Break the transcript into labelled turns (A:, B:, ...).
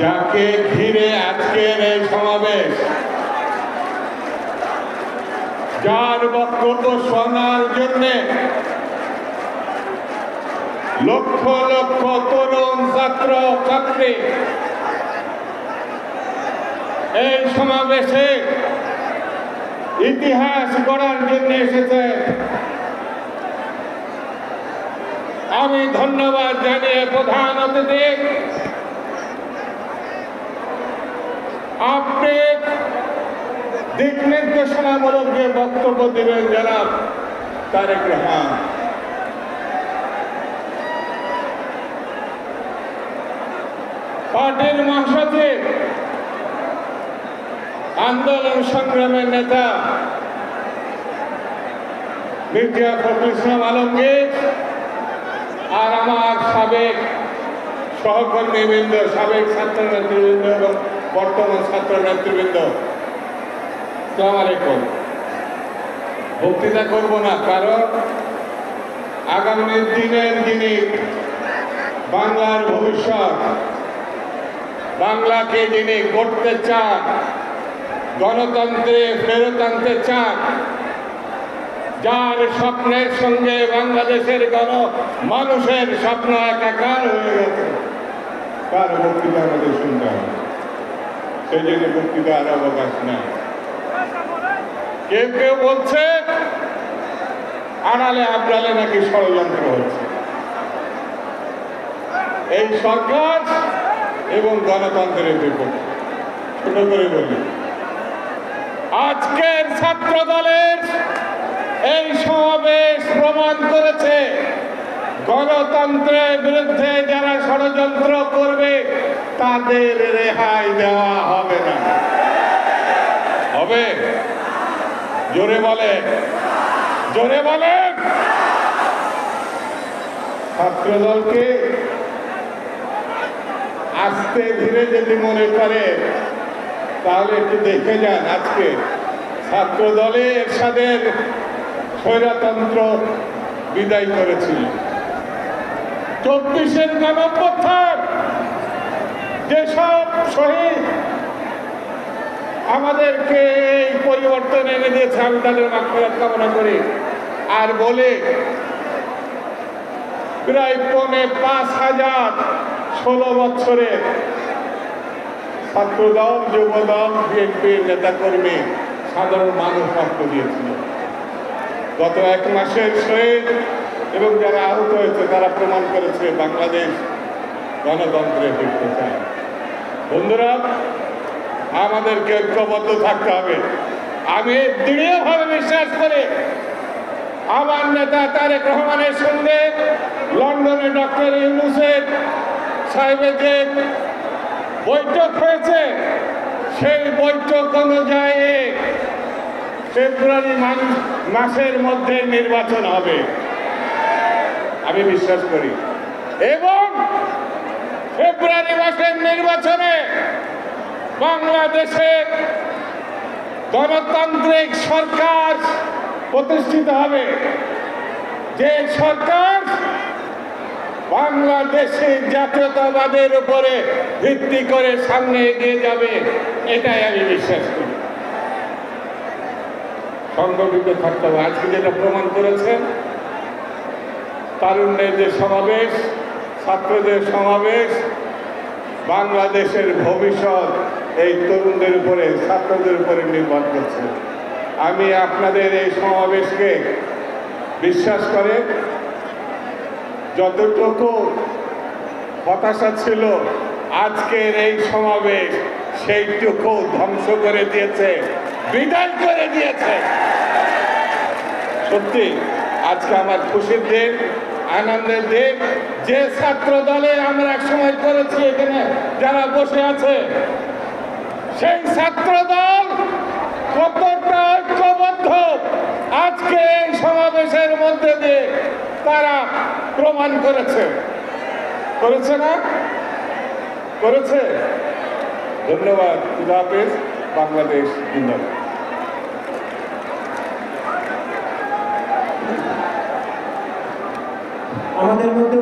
A: যাকে ঘিরে আজকের এই সমাবেশ, যার বক্তব্য শোনার জন্যে লক্ষ লক্ষ তরুণ ছাত্র ছাত্রী এই সমাবেশে ইতিহাস গড়ার জন্য এসেছে। আমি ধন্যবাদ জানিয়ে প্রধান অতিথি আপনি দিক নির্দেশনামূলক যে বক্তব্য দিবেন জনাব তারেক রহমান। পার্টির মহাসচিব, আন্দোলন সংগ্রামের নেতা মির্জা ফখরুল ইসলাম আলমগীর আর আমার সাবেক সহকর্মীবৃন্দ, সাবেক ছাত্র নেতৃবৃন্দ এবং বর্তমান ছাত্র নেতৃবৃন্দ, আসসালামু আলাইকুম। বক্তৃতা করব না, কারণ আগামী দিনের যিনি বাংলার ভবিষ্যৎ, বাংলাকে যিনি গড়তে চান, গণতন্ত্রে ফেরত আনতে চান, যার স্বপ্নের সঙ্গে বাংলাদেশের মানুষের স্বপ্ন একাকার হয়ে গেছে, তার বক্তৃতা আমাদের শুনতে হবে। সেই জন্য বক্তৃতার অবকাশ নেই। কেউ কেউ বলছে আড়ালে আবড়ালে নাকি ষড়যন্ত্র হচ্ছে। এই সরকার এবং গণতন্ত্রের বিপক্ষে। ছোট করে বলি, আজকের ছাত্র দলের এই সমাবেশ প্রমাণ করেছে গণতন্ত্রের বিরুদ্ধে যারা ষড়যন্ত্র করবে তাদের রেহাই দেওয়া হবে না। হবে? জোরে বলে, জোরে বলে। ছাত্র দলকে আস্তে ধীরে যদি মনে করে তাহলে একটু দেখে যান। আজকে ছাত্র দলে এরশাদের স্বৈরতন্ত্র বিদায় করেছিল। 24-এর গণঅভ্যুত্থান যেসব শহীদ আমাদেরকে এই পরিবর্তন এনে দিয়েছে, আমি তাদের মাগফিরাত কামনা করি। আর বলে প্রায় 5,000 16 বছরের ছাত্রদল, যুবদল, বিএনপির নেতাকর্মী, সাধারণ মানুষ রক্ত দিয়েছিল। গত 1 মাসের শহীদ এবং যারা আহত হয়েছে তারা প্রমাণ করেছে বাংলাদেশ গণতন্ত্রে ফিরতে চায়। বন্ধুরা, আমাদেরকে ঐক্যবদ্ধ থাকতে হবে। আমি দৃঢ়ভাবে বিশ্বাস করি আমার নেতা তারেক রহমানের সঙ্গে লন্ডনে ডক্টর ইউনূসের সাহেবের যে বৈঠক হয়েছে, সেই বৈঠক অনুযায়ী ফেব্রুয়ারি মাসের মধ্যে নির্বাচন হবে আমি বিশ্বাস করি। এবং ফেব্রুয়ারি মাসের নির্বাচনে বাংলাদেশে গণতান্ত্রিক সরকার প্রতিষ্ঠিত হবে, যে সরকার বাংলাদেশের জাতীয়তাবাদের উপরে ভিত্তি করে সামনে এগিয়ে যাবে, এটাই আমি বিশ্বাস করি। সংগঠিত থাকতে হবে। আজকে যেটা প্রমাণ করেছেন, তারুণ্যের যে সমাবেশ, ছাত্রদের সমাবেশ, বাংলাদেশের ভবিষ্যৎ এই তরুণদের উপরে, ছাত্রদের উপরে নির্ভর করছে। আমি আপনাদের এই সমাবেশকে বিশ্বাস করে যতটুকু হতাশা ছিল আজকের এই সমাবেশ সেইটুকু ধ্বংস করে দিয়েছে, বিদায় করে দিয়েছে। সত্যি আজকে আমার খুশির দিন, আনন্দের দিন। যে ছাত্র দলে আমরা এক সময় করেছি, এখানে যারা বসে আছে, সেই ছাত্র দল কতটা ঐক্যবদ্ধ আজকে এই সমাবেশের মধ্যে দিয়ে তারা প্রমাণ করেছে। করেছে না? করেছে। ধন্যবাদ। খুদা হাফেজ। বাংলাদেশ জিন্দাবাদ।
B: আমাদের মধ্যে